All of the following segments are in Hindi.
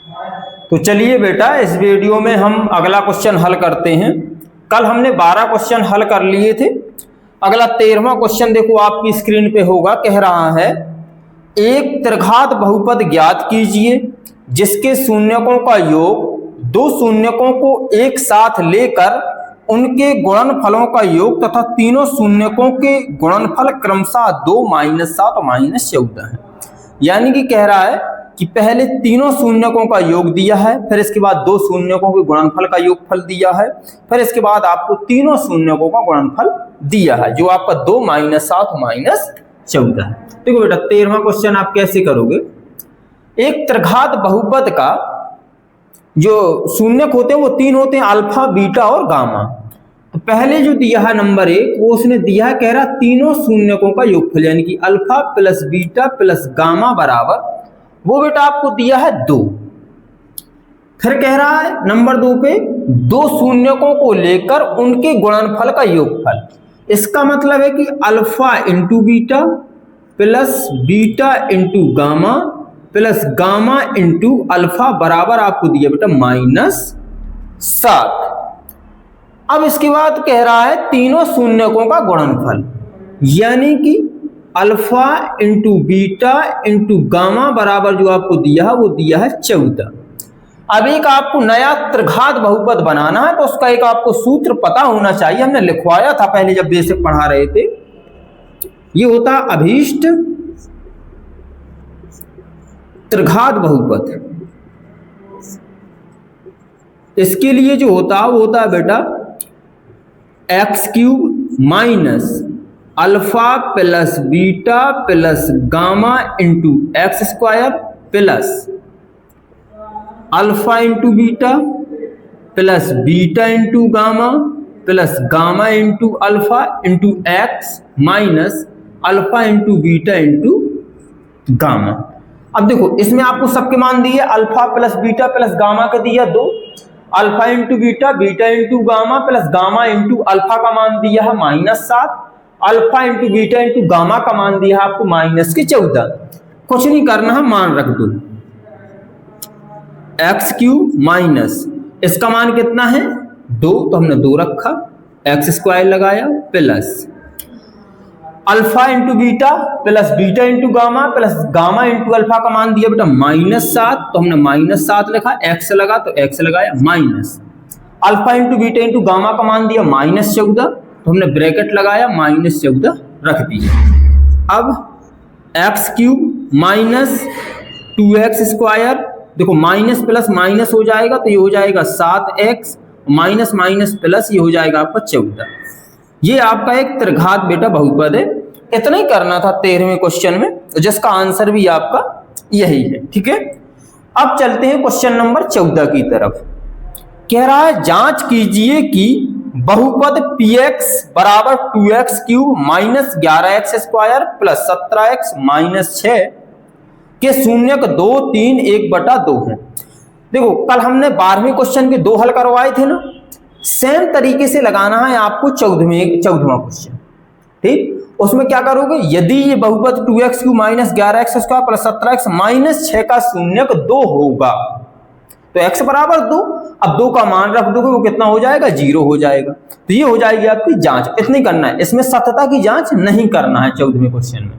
तो चलिए बेटा, इस वीडियो में हम अगला क्वेश्चन हल करते हैं। कल हमने 12 क्वेश्चन हल कर लिए थे। अगला 13वां क्वेश्चन देखो आपकी स्क्रीन पे होगा। कह रहा है एक त्रिघात बहुपद ज्ञात कीजिए जिसके शून्यकों का योग दो शून्यकों को एक साथ लेकर उनके गुणनफलों का योग तथा तीनों शून्यकों के गुणनफल क्रमशः 2 -7 और -14 है। यानी कि कह रहा है कि पहले तीनों शून्यकों का योग दिया है, फिर इसके बाद दो शून्यकों के गुणनफल का योगफल दिया है, फिर इसके बाद आपको तीनों शून्यकों का गुणनफल दिया है जो आपका 2 -7 -14 है। देखो बेटा, 13वां क्वेश्चन आप कैसे करोगे। एक त्रिघात बहुपद का जो शून्यक होते हैं वो 3 होते हैं, अल्फा, बीटा और गामा। तो पहले जो दिया है नंबर 1 वो उसने दिया है, कह रहा तीनों शून्यकों का योगफल यानी कि alpha plus beta plus gamma बराबर, वो बेटा आपको दिया है 2। फिर कह रहा है नंबर 2 पे दो शून्यकों को लेकर उनके गुणनफल का योगफल। इसका मतलब है कि alpha into beta plus beta into gamma plus gamma into alpha बराबर आपको दिया बेटा -7। अब इसके बाद कह रहा है तीनों शून्यकों का गुणनफल यानी कि alpha into beta into gamma बराबर जो आपको दिया है वो दिया है 14। अब एक आपको नया त्रिघात बहुपद बनाना है तो उसका एक आपको सूत्र पता होना चाहिए। हमने लिखवाया था पहले जब बेसिक पढ़ा रहे थे। ये होता अभीष्ट त्रिघात बहुपद। इसके लिए जो होता है वो होता है बेटा x³ minus alpha plus beta plus gamma into x² plus alpha into beta plus beta into gamma plus gamma into alpha into x minus alpha into beta into gamma. अब देखो इसमें आपको सबके मान दिए, alpha plus beta plus gamma का दिया 2, alpha into beta beta into gamma plus gamma into alpha का मान दिया है -7, alpha into beta into gamma का मान दिया है आपको -14। कुछ नहीं करना है, मान रख दो। x³ माइनस इसका मान कितना है 2, तो हमने 2 रखा, x² लगाया plus alpha into beta plus beta into gamma plus gamma into alpha का मान दिया बेटा -7, तो हमने -7 लिखा, x लगा तो x लगाया minus alpha into beta into gamma का मान दिया -14, तो हमने ब्रैकेट लगाया -14 रख दिया। अब x³ माइनस 2x², देखो माइनस प्लस माइनस हो जाएगा तो ये हो जाएगा 7x माइनस माइनस प्लस ये हो जाएगा आपका 14। ये आपका एक त्रिघात बेटा बहुपद है। इतना ही करना था 13वें क्वेश्चन में, जिसका आंसर भी आपका यही है। ठीक है, अब चलते हैं क्वेश्चन नंबर 14 की तरफ। कह रहा है जांच कीजिए कि बहुपद px बराबर 2x³ minus 11x² plus 17x minus 6 के शून्यक 2, 3, 1/2 है। देखो कल हमने 12वें क्वेश्चन के 2 हल करवाए थे ना, सेम तरीके से लगाना है आपको 14वां क्वेश्चन। ठीक, उसमें क्या करोगे, यदि ये बहुपद 2x³ minus 11x² plus 17x minus 6 का शून्यक 2 होगा तो x बराबर 2, अब 2 का मान रख दोगे वो कितना हो जाएगा 0 हो जाएगा। तो ये हो जाएगी आपकी जांच। इतनी करना है, इसमें सत्यता की जांच नहीं करना है 14वें क्वेश्चन में।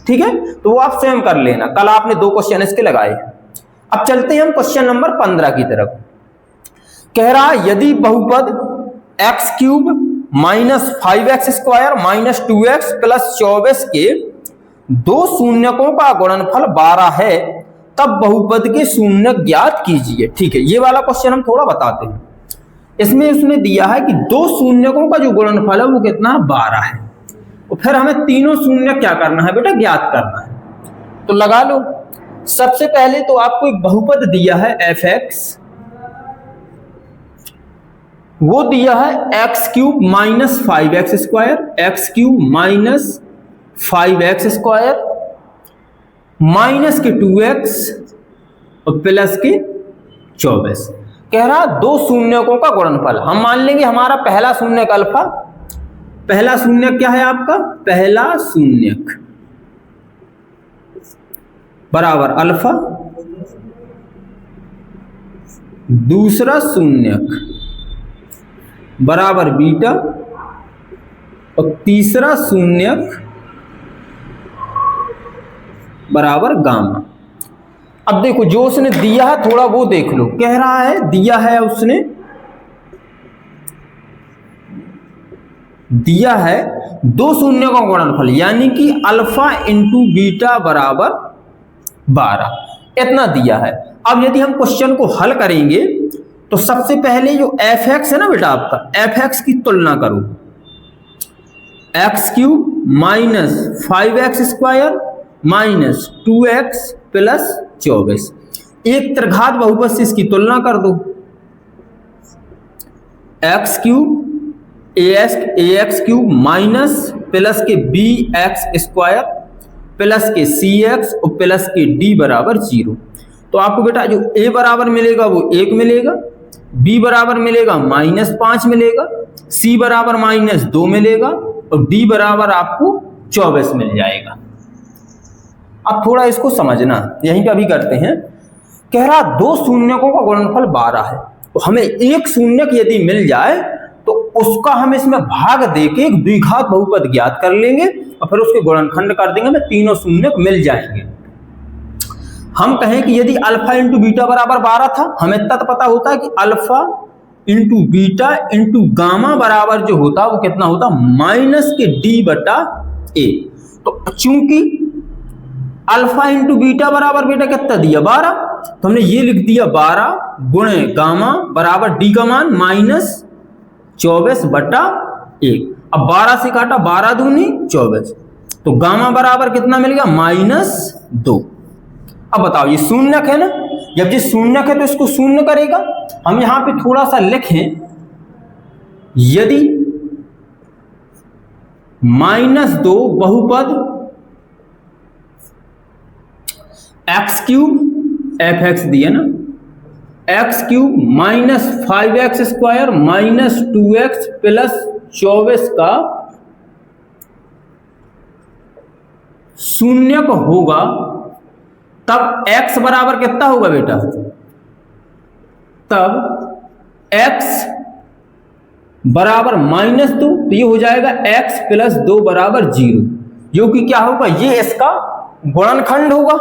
ठीक है, तो वो आप स्वयं कर लेना, कल आपने 2 क्वेश्चन इसके लगाए। अब चलते हैं हम क्वेश्चन नंबर 15 की तरफ। कह रहा है यदि बहुपद x³ minus 5x² minus 2x plus 24 के दो शून्यकों का गुणनफल 12 है तब बहुपद के शून्यक ज्ञात कीजिए। ठीक है, ये वाला क्वेश्चन हम थोड़ा बताते हैं। इसमें उसने दिया है कि दो शून्यकों का जो गुणनफल है वो कितना 12 है, और फिर हमें तीनों शून्य क्या करना है बेटा, ज्ञात करना है। तो लगा लो, सबसे पहले तो आपको एक बहुपद दिया है fx, वो दिया है x³ minus 5x² x³ minus 5x² minus के 2x और प्लस के 24। कह रहा दो शून्यकों का गुणनफल। हम मान लेंगे हमारा पहला शून्यक अल्फा, पहला शून्यक क्या है आपका, पहला शून्यक बराबर अल्फा दूसरा शून्यक बराबर बीटा और तीसरा शून्यक बराबर गामा। अब देखो जो उसने दिया है थोड़ा वो देख लो, कह रहा है दिया है उसने दिया है दो शून्य का गुणनफल यानी कि अल्फा इंटू बीटा बराबर 12, इतना दिया है। अब यदि हम क्वेश्चन को हल करेंगे तो सबसे पहले जो एफ एक्स है ना बेटा आपका, एफ एक्स की तुलना करो, x cube minus 5x square minus 2x plus 24, एक त्रिघात बहुपद से इसकी तुलना कर दो, एक्स क्यूब ए एक्स क्यूब माइनस प्लस के बी एक्स स्क्वायर प्लस के सी एक्स और प्लस के डी बराबर 0। तो आपको बेटा जो ए बराबर मिलेगा वो 1 मिलेगा, बी बराबर मिलेगा -5 मिलेगा, सी बराबर -2 मिलेगा और डी बराबर आपको 24 मिल जाएगा। अब थोड़ा इसको समझना, यहीं पे अभी करते हैं। कह रहा दो शून्यकों का गुणनफल 12 है, तो हमें एक शून्यक यदि मिल जाए तो उसका हम इसमें भाग देके एक द्विघात बहुपद ज्ञात कर लेंगे और फिर उसके गुणनखंड कर देंगे, हमें तीनों शून्यक मिल जाएंगे। हम कहें कि यदि अल्फा इंटू बीटा बराबर 12 था, हमें तत् पता होता है कि alpha into beta into gamma बराबर जो होता वो कितना होता, माइनस के डी बटा ए। तो चूंकि अल्फा इंटू बीटा बराबर बेटा कितना दिया 12, तो हमने ये लिख दिया 12 गुणे गामा बराबर डी का मान -24 बटा 1। अब 12 से काटा 12 दूनी 24, तो गामा बराबर कितना मिल गया -2। अब बताओ ये शून्यक है ना, जब ये शून्यक है तो इसको शून्य करेगा। हम यहां पे थोड़ा सा लिखें, यदि -2 बहुपद एक्स क्यूब एफ एक्स दिया ना, x cube minus 5x square minus 2x plus 24 का शून्यक होगा, तब x बराबर कितना होगा बेटा, तब x बराबर -2, तो ये हो जाएगा x प्लस 2 बराबर 0, जो कि क्या होगा, ये इसका गुणनखंड होगा।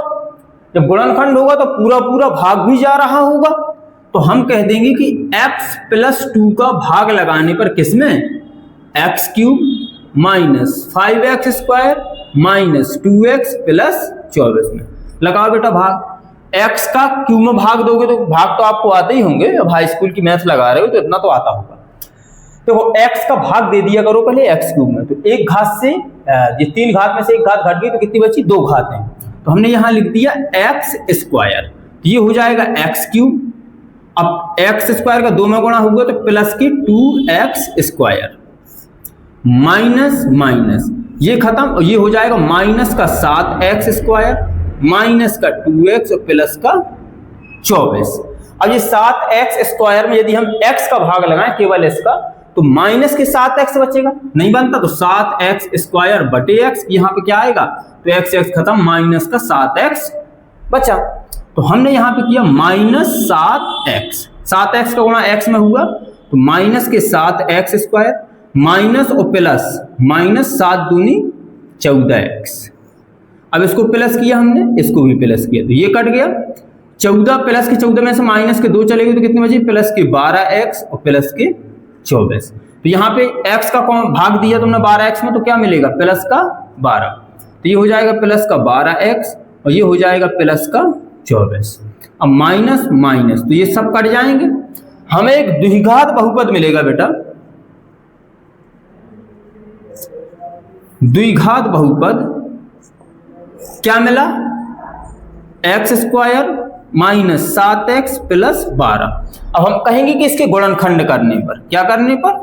जब गुणनखंड होगा तो पूरा पूरा भाग भी जा रहा होगा, तो हम कह देंगे कि x प्लस 2 का भाग लगाने पर किसमें, x cube minus 5x square minus 2x plus 24 में लगाओ बेटा भाग। x का क्यूब में भाग दोगे तो भाग तो आपको आते ही होंगे, अब हाई स्कूल की मैथ लगा रहे हो तो इतना तो आता होगा। तो वो x का भाग दे दिया करो पहले x क्यूब में, तो एक घात से ये 3 घात में से एक घात घट गई तो कितनी बची, 2 घात हैं, तो हमने यहां लिख दिया एक्स स्क्वायर, ये हो जाएगा एक्स क्यूब। अब एक्स स्क्वायर का 2 में गुणा होगा तो प्लस के 2x स्क्वायर माइनस माइनस ये खत्म, और ये हो जाएगा माइनस का 7x स्क्वायर माइनस का 2x और प्लस का 24। अब ये 7x स्क्वायर में यदि हम x का भाग लगाएं केवल इसका, तो माइनस के 7x बचेगा, नहीं बनता, तो 7x स्क्वायर बटे x, यहाँ पे क्या आएगा, तो x खत्म, माइनस का 7x बचा। तो हमने यहाँ पे किया -7x, 7x का गुणा x में हुआ तो माइनस के 7x स्क्वायर माइनस और प्लस, -7 दूनी 14x। अब इसको प्लस किया हमने, इसको भी प्लस किया, तो ये कट गया, 14 प्लस के 14 में से माइनस के 2 चले गए तो कितने बचे, प्लस के 12x और प्लस के 24। तो यहाँ पे x का भाग दिया तुमने 12x में, तो क्या मिलेगा, प्लस का 12, तो ये हो जाएगा प्लस का 12x और ये हो जाएगा प्लस का 24। अब माइनस माइनस तो ये सब कट जाएंगे, हमें एक द्विघात बहुपद मिलेगा बेटा, द्विघात बहुपद क्या मिला, x square minus 7x plus 12। अब हम कहेंगे कि इसके गुणनखंड करने पर, क्या करने पर,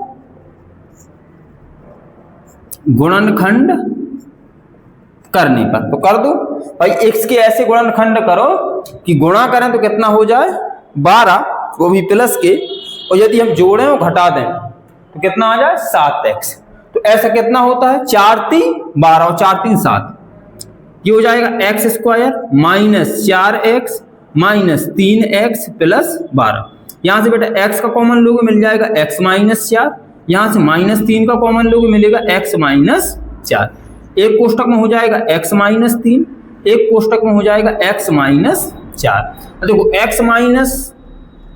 गुणनखंड करने पर, तो कर दो भाई, x के ऐसे गुणनखंड करो कि गुणा करें तो कितना हो जाए 12, वो भी प्लस के, और यदि हम जोड़ें और घटा दें तो कितना आ जाए 7x। तो ऐसा कितना होता है, 4 3 12 और 4 3 7, ये हो जाएगा x square minus 4x minus 3x plus 12। यहाँ से बेटा x का कॉमन लोगे मिल जाएगा x माइनस 4, यहाँ से -3 का कॉमन लोगे मिलेगा x माइनस 4, एक कोष्टक में हो जाएगा x माइनस 3, एक कोष्टक में हो जाएगा x माइनस 4। देखो x माइनस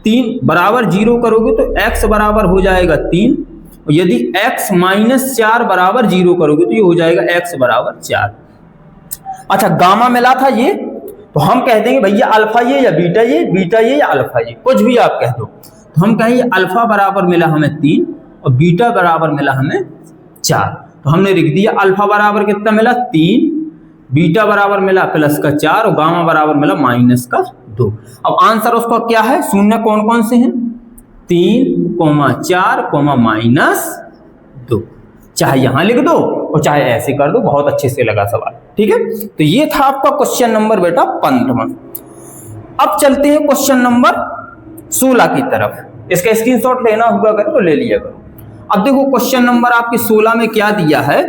3 बराबर 0 करोगे तो x बराबर हो जाएगा 3, और यदि x माइनस 4 बराबर 0 करोगे तो ये हो जाएगा x बराबर 4। अच्छा गामा मिला था ये, तो हम कह देंगे भैया अल्फा ये या बीटा ये, बीटा ये या अल्फा ये, कुछ भी आप कह दो। तो हम कहेंगे अल्फा बराबर मिला हमें 3 और बीटा बराबर मिला हमें 4। तो हमने लिख दिया अल्फा बराबर कितना मिला 3, बीटा बराबर मिला +4 और गामा बराबर मिला -2। अब आंसर उसका क्या है, शून्य कौन कौन से हैं, 3, 4, -2। चाहे यहां लिख दो और चाहे ऐसे कर दो, बहुत अच्छे से लगा सवाल। ठीक है, तो ये था आपका क्वेश्चन नंबर बेटा 15। अब चलते हैं क्वेश्चन नंबर 16 की तरफ। इसका स्क्रीनशॉट लेना होगा करो तो ले लिया करो। अब देखो क्वेश्चन नंबर आपके 16 में क्या दिया है,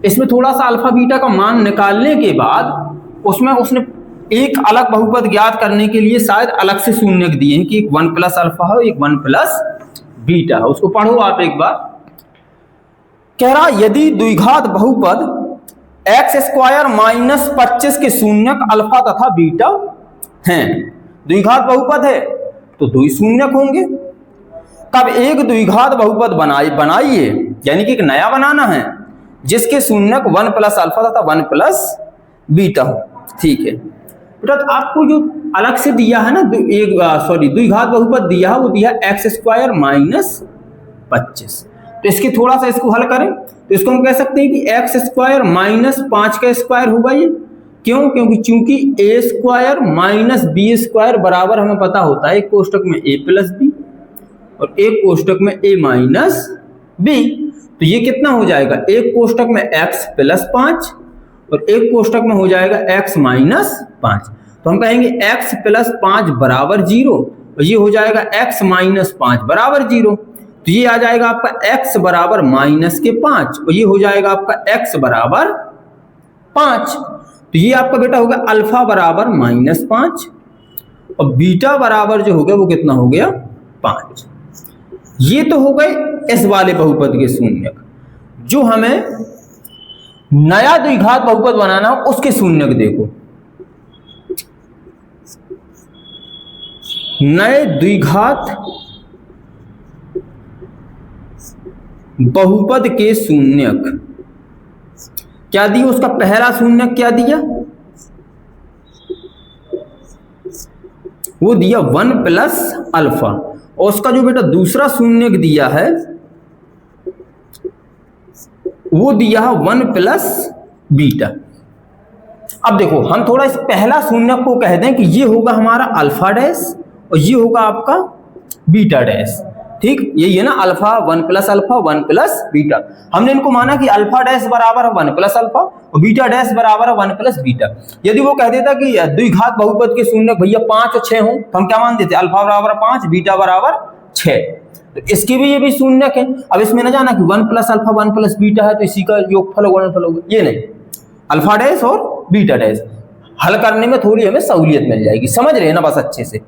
इसमें थोड़ा सा अल्फा बीटा का मान निकालने के बाद उसमें उसने एक अलग बहुपद ज्ञात करने के लिए शायद अलग से शून्यक दिए हैं कि एक 1 प्लस अल्फा है, एक 1 प्लस बीटा है। उसको पढ़ो आप एक बार। कह रहा यदि द्विघात बहुपद x² - 25 के शून्यक अल्फा तथा बीटा हैं, द्विघात बहुपद है तो दो शून्यक होंगे। तब एक द्विघात बहुपद बनाइए, यानी कि एक नया बनाना है जिसके शून्यक 1 प्लस अल्फा तथा 1 प्लस बीटा हो। ठीक है बेटा, तो आपको जो अलग से दिया है ना द्विघात बहुपद दिया है, वो दिया x² - 25। तो इसके थोड़ा सा इसको हल करें तो इसको हम कह सकते हैं कि x² - 5 का स्क्वायर होगा ये। क्यों? क्योंकि चूंकि a² - b² बराबर हमें पता होता है एक कोष्टक में a प्लस b और एक कोष्टक में a माइनस b। तो ये कितना हो जाएगा, एक कोष्टक में x प्लस 5 और एक कोष्टक में हो जाएगा x माइनस 5। तो हम कहेंगे x प्लस 5 बराबर 0 और ये हो जाएगा x माइनस 5 बराबर 0। तो ये आ जाएगा आपका x बराबर -5 और ये हो जाएगा आपका x बराबर 5। तो ये आपका बेटा होगा अल्फा बराबर -5 और बीटा बराबर जो हो गया वो कितना हो गया 5। ये तो हो गए इस वाले बहुपद के शून्यक। जो हमें नया द्विघात बहुपद बनाना हो उसके शून्यक देखो। नए द्विघात बहुपद के शून्यक क्या दिया, उसका पहला शून्यक क्या दिया, वो दिया 1 प्लस अल्फा और उसका जो बेटा दूसरा शून्यक दिया है वो दिया है 1 प्लस बीटा। अब देखो हम थोड़ा इस पहला शून्यक को कह दें कि ये होगा हमारा अल्फा डैश और ये होगा आपका बीटा डैश। ठीक, यही है ना, alpha 1 plus alpha 1 plus beta. हमने इनको माना कि अल्फा डैश बराबर है 1 प्लस अल्फा और बीटा डैश बराबर है 1 प्लस बीटा। यदि वो कह देता कि द्विघात बहुपद के शून्यक भैया 5 और 6 हो तो हम क्या मान देते, अल्फा बराबर 5 बीटा बराबर 6। तो इसके भी ये भी शून्यक है। अब इसमें ना जाना कि 1 प्लस अल्फा 1 प्लस बीटा है तो इसी का योगफल होगा गुणनफल होगा, ये नहीं, अल्फा डैश और बीटा डैश हल करने में थोड़ी हमें सहूलियत मिल जाएगी, समझ रहे हैं ना बस अच्छे से।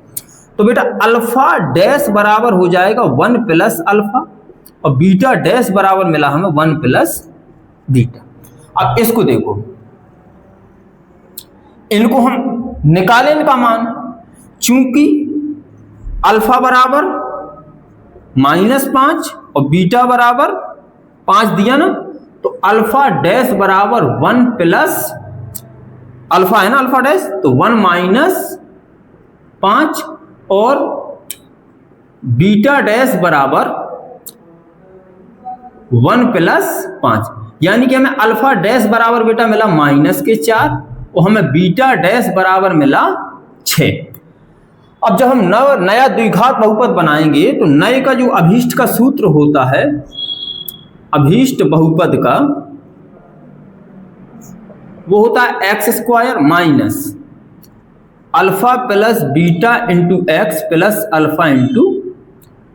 तो बेटा अल्फा डैश बराबर हो जाएगा 1 प्लस अल्फा और बीटा डैश बराबर मिला हमें 1 प्लस बीटा। अब इसको देखो, इनको हम निकालें इनका मान, चूंकि अल्फा बराबर -5 और बीटा बराबर 5 दिया ना, तो अल्फा डैश बराबर 1 प्लस अल्फा है ना अल्फा डैश, तो 1 माइनस 5 और बीटा डैश बराबर 1 प्लस 5, यानी कि हमें अल्फा डैश बराबर बेटा मिला -4 और हमें बीटा डैश बराबर मिला 6। अब जब हम नया द्विघात बहुपद बनाएंगे तो नए का जो अभीष्ट का सूत्र होता है, अभीष्ट बहुपद का वो होता है x² minus alpha plus beta into x plus alpha into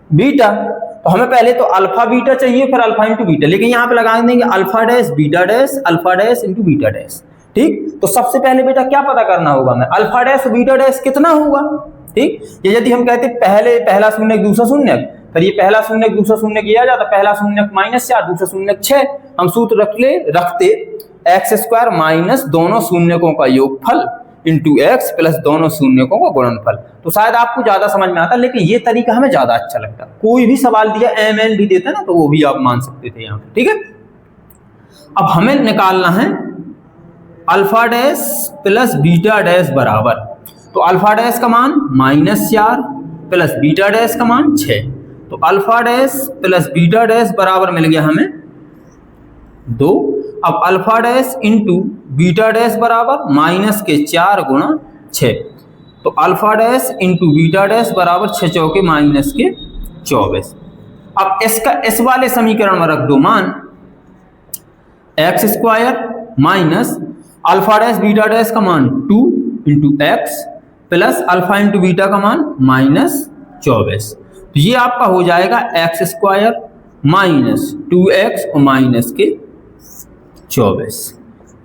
beta. तो हमें पहले तो अल्फा बीटा चाहिए फिर अल्फा इंटू बीटा, लेकिन यहाँ पे लगा देंगे alpha dash beta dash alpha dash into beta dash. ठीक। तो सबसे पहले बेटा क्या पता करना होगा हमें, अल्फा डैश बीटा डैश कितना होगा, ठीक। ये यदि हम कहते पहले पहला शून्य दूसरा शून्य, फिर ये पहला शून्य दूसरा शून्य किया जाता, पहला शून्य -4 दूसरा शून्य 6, हम सूत्र रखते x² माइनस दोनों शून्यकों का योगफल इंटू x प्लस दोनों शून्यकों का गुणनफल। तो शायद आपको ज्यादा समझ में आता, लेकिन ये तरीका हमें ज्यादा अच्छा लगता। कोई भी सवाल दिया mn भी देते ना, तो वो भी आप मान सकते थे यहाँ पे, ठीक है। अब हमें निकालना है alpha dash plus beta dash बराबर, तो अल्फा डैश का मान -4 प्लस बीटा डैश का मान 6, तो alpha dash plus beta dash बराबर मिल गया हमें 2। अब alpha dash into beta dash बराबर -4 गुणा 6, तो alpha dash into beta dash बराबर 6 चौके -24। अब इसका इस वाले समीकरण में रख दो मान x² minus alpha dash beta dash का मान 2 into x plus alpha into beta का मान -24। तो ये आपका हो जाएगा x² माइनस 2x और -24।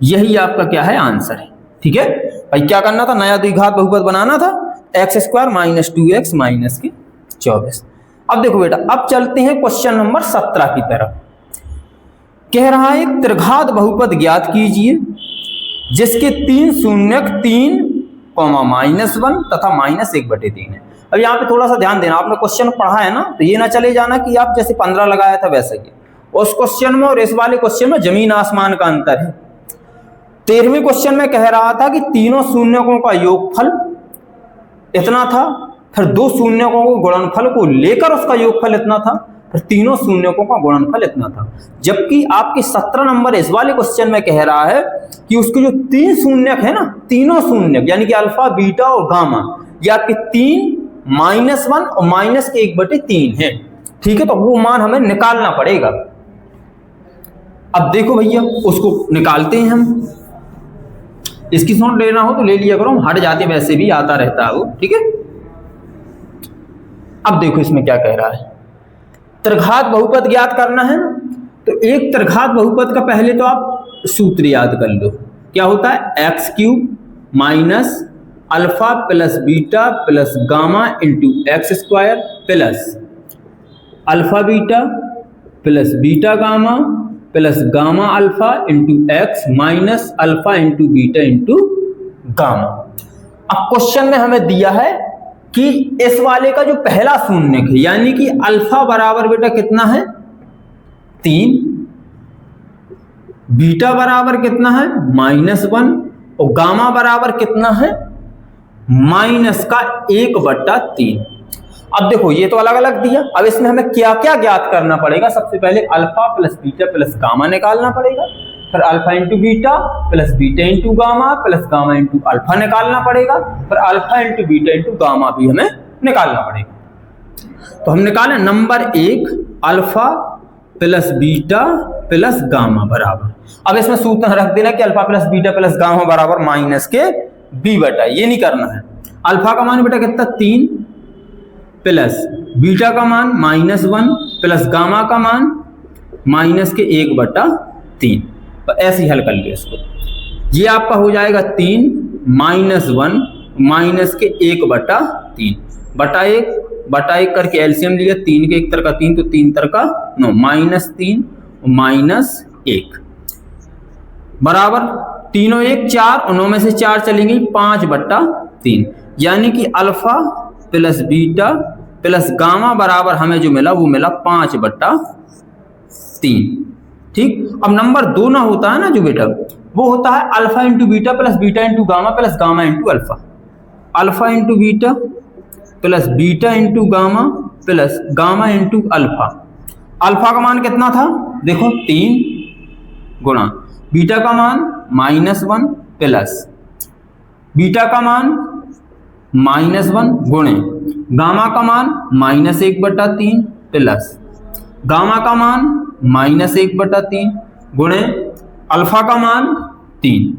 यही आपका क्या है आंसर है, ठीक है भाई। क्या करना था, नया द्विघात बहुपद बनाना था, x² माइनस 2x -24। अब देखो बेटा, अब चलते हैं क्वेश्चन नंबर 17 की तरफ। कह रहा है एक त्रिघात बहुपद ज्ञात कीजिए जिसके 3 शून्यक 3, -1 तथा -1/3 है। अब यहाँ पे थोड़ा सा ध्यान देना, आपने क्वेश्चन पढ़ा है ना, तो ये ना चले जाना कि आप जैसे 15 लगाया था वैसा ही उस क्वेश्चन में और इस वाले क्वेश्चन में जमीन आसमान का अंतर है। 13वें क्वेश्चन में कह रहा था कि तीनों शून्यकों का योगफल इतना था, फिर 2 शून्यकों को गुणनफल को लेकर उसका योगफल इतना था, फिर तीनों शून्यकों का गुणनफल इतना था। जबकि आपके 17 नंबर इस वाले क्वेश्चन में कह रहा है कि उसके जो 3 शून्यक है ना, तीनों शून्यक यानी कि अल्फा बीटा और गामा, ये आपके 3, -1 और -1/3 है, ठीक है। तो वो मान हमें निकालना पड़ेगा। अब देखो भैया, उसको निकालते हैं हम। इसकी नोट लेना हो तो ले लिया करो, हट जाते वैसे भी आता रहता है वो, ठीक है। अब देखो इसमें क्या कह रहा है, त्रिघात बहुपद ज्ञात करना है। तो एक त्रिघात बहुपद का पहले तो आप सूत्र याद कर लो, क्या होता है x³ minus alpha plus beta plus gamma into x² plus alpha beta plus beta gamma plus gamma alpha into x minus alpha into beta into gamma. अब क्वेश्चन में हमें दिया है कि इस वाले का जो पहला शून्यक है यानी कि अल्फा बराबर बेटा कितना है 3, बीटा बराबर कितना है -1 और गामा बराबर कितना है -1/3। अब देखो ये तो अलग अलग दिया, अब इसमें हमें क्या क्या ज्ञात करना पड़ेगा। सबसे पहले alpha plus beta plus gamma निकालना पड़ेगा, फिर alpha into beta plus beta into gamma plus gamma into alpha निकालना पड़ेगा, फिर alpha into beta into gamma भी हमें निकालना पड़ेगा। तो हम निकालें number 1 alpha plus beta plus gamma बराबर, अब इसमें सूत्र रख देना कि alpha plus beta plus gamma बराबर -b/, ये नहीं करना है। अल्फा का मान बेटा कितना 3 प्लस बीटा का मान -1 प्लस गामा का मान -1/3। तो ऐसे ही हल कर लिया इसको, ये आपका हो जाएगा 3 -1 -1/3 बटा 1 करके एलसीएम लिया, 3 के 1 तरह का 3 तो 3 तरह का 9 -3 -1 बराबर 3 और 1 4 और 9 में से 4 चलेंगे 5/3, यानी कि alpha plus beta plus gamma बराबर हमें जो मिला वो मिला 5/3। ठीक, अब नंबर 2 ना होता है ना जो बेटा, वो होता है alpha into beta plus beta into gamma plus gamma into alpha, alpha into beta plus beta into gamma plus gamma into alpha. Alpha का मान कितना था देखो 3 गुणा बीटा का मान -1 प्लस बीटा का मान -1 गुणे गामा का मान -1/3 प्लस गामा का मान -1/3 गुणे अल्फा का मान 3,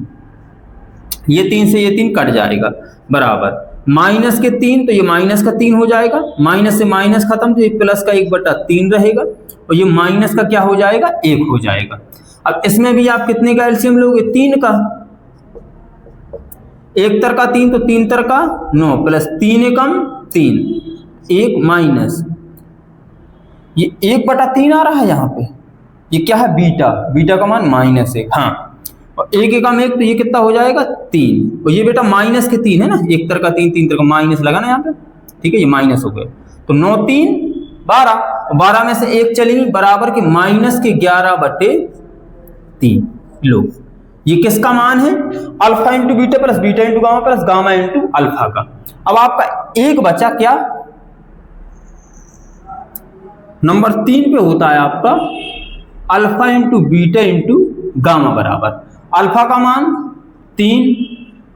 ये 3 से ये 3 कट जाएगा बराबर माइनस के 3 तो ये माइनस का 3 हो जाएगा, माइनस से माइनस खत्म तो ये प्लस का 1/3 रहेगा और ये माइनस का क्या हो जाएगा 1 हो जाएगा। अब इसमें भी आप कितने का एलसीएम लोगे 3 का, एक तर का 3 तो 3 तर का 9 प्लस 3 एकम 3 1 माइनस ये 1/3 आ रहा है यहाँ पे, ये क्या है बीटा, बीटा का मान -1। हाँ, और 1 एकम 1 तो ये कितना हो जाएगा 3, और ये बेटा माइनस के 3 है ना, एक तर का 3 3 तर का माइनस लगा ना यहाँ पे, ठीक है, ये माइनस हो गया। तो 9 3 12, 12 में से 1 चलेगी बराबर के -11/3। लो ये किसका मान है, alpha into beta plus beta into gamma plus gamma into alpha का। अब आपका एक बचा क्या, नंबर 3 पे होता है आपका alpha into beta into gamma बराबर अल्फा का मान 3,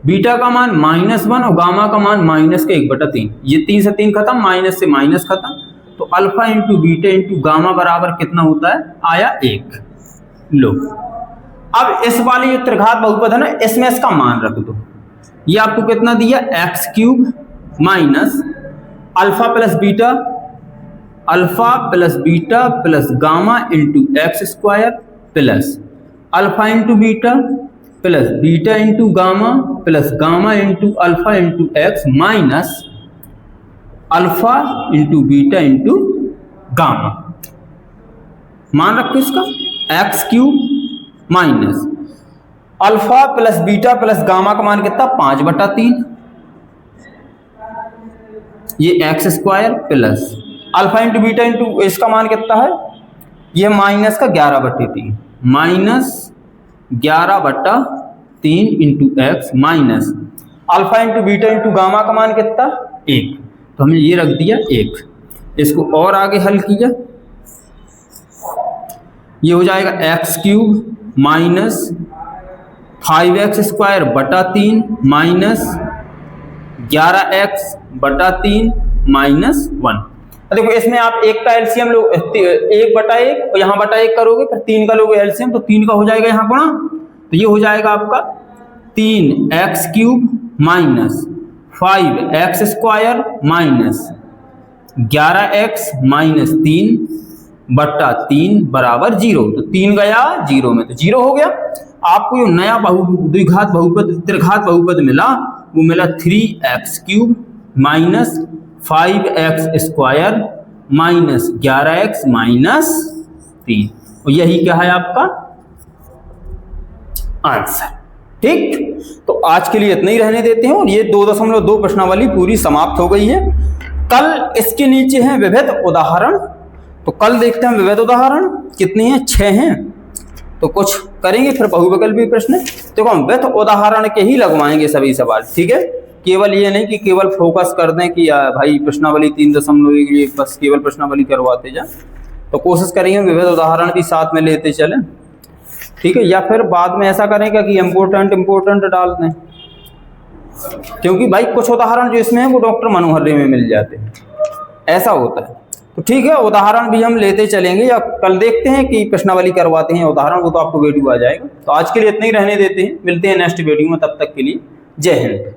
बीटा का मान -1 और गामा का मान -1/3। ये 3 से 3 खत्म, माइनस से माइनस खत्म, तो alpha into beta into gamma बराबर कितना होता है, आया 1। लो अब इस वाली जो त्रिघात बहुपद है ना, इसमें इसका मान रख दो। ये आपको कितना दिया, x³ minus alpha plus beta plus gamma into x² plus alpha into beta plus beta into gamma plus gamma into alpha into x minus alpha into beta into gamma. मान रखो इसका x³ minus alpha plus beta plus gamma का मान कितना 5/3, ये x² plus alpha into beta into इसका मान कितना है, ये माइनस का 11/3 minus 11/3 into x minus alpha into beta into gamma का मान कितना 1, तो हमने ये रख दिया 1। इसको और आगे हल किया, ये हो जाएगा x³ minus 5x²/3 minus 11x/3 minus 1। देखो इसमें आप एक का एलसीएम लो 1/1 और यहाँ 1 करोगे, फिर 3 का लोगे एलसीएम तो 3 का हो जाएगा यहाँ गुणा, तो ये हो जाएगा आपका 3x³ minus 5x² minus 11x minus 3/3 बराबर 0। तो 3 गया 0 में, तो 0 हो गया। आपको जो नया त्रिघात बहुपद मिला वो मिला 3x³ minus 5x² minus 11x minus 3, और यही क्या है आपका आंसर। ठीक, तो आज के लिए इतना ही रहने देते हैं, और ये 2.2 प्रश्नावली पूरी समाप्त हो गई है। कल इसके नीचे है विविध उदाहरण, तो कल देखते हैं विविध उदाहरण कितने हैं, 6 हैं, तो कुछ करेंगे फिर बहुविकल्पी प्रश्न। तो हम विविध उदाहरण के ही लगवाएंगे सभी सवाल, ठीक है, केवल ये नहीं कि केवल फोकस कर दें कि भाई प्रश्नावली 3.1 बस केवल प्रश्नावली करवाते जाए, तो कोशिश करेंगे विविध उदाहरण भी साथ में लेते चलें, ठीक है, या फिर बाद में ऐसा करेंगे कि इम्पोर्टेंट डाल दें, क्योंकि भाई कुछ उदाहरण जो इसमें है वो डॉक्टर मनोहर रे में मिल जाते हैं, ऐसा होता है। तो ठीक है, उदाहरण भी हम लेते चलेंगे, या कल देखते हैं कि प्रश्नावली करवाते हैं उदाहरण, वो तो आपको वीडियो आ जाएगा। तो आज के लिए इतना ही रहने देते हैं, मिलते हैं नेक्स्ट वीडियो में, तब तक के लिए जय हिंद।